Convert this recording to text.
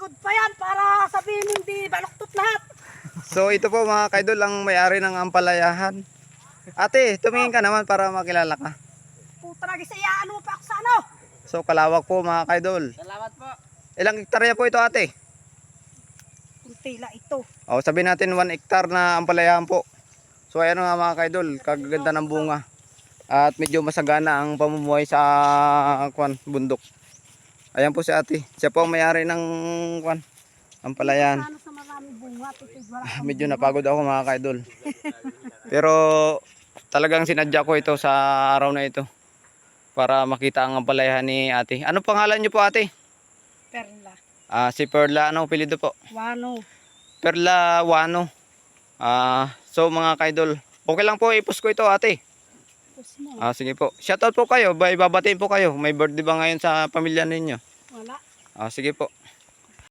likod pa yan para sabihin mo hindi baluktot lahat. So ito po mga kaidol ang may-ari ng ampalayahan. Ate, tumingin ka naman para makilala ka. Puta lagi sa ano pa ako sa ano. So kalawak po mga kaidol. Salamat po. Ilang hektarya po ito ate? Kuntila ito. O sabihin natin 1 hektar na ampalayahan po. So ayan nga mga kaidol, kagaganda ng bunga. At medyo masagana ang pamumuhay sa bundok. Ayan po si ate. Siya po ang may-ari ng ampalayahan. Ano sa maraming bunga. Medyo napagod ako mga kaidol. Pero talagang sinadya ko ito sa araw na ito. Para makita ang ampalayahan ni ate. Ano pangalan niyo po ate? Perla. Si Perla, ano apelyido po? Wano. Perla Wano. So mga kaidol, okay lang po i-post ko ito ate. Tapos mo. Sige po. Shoutout po kayo, babatiin po kayo. May birthday ba ngayon sa pamilya ninyo? Wala. Sige po.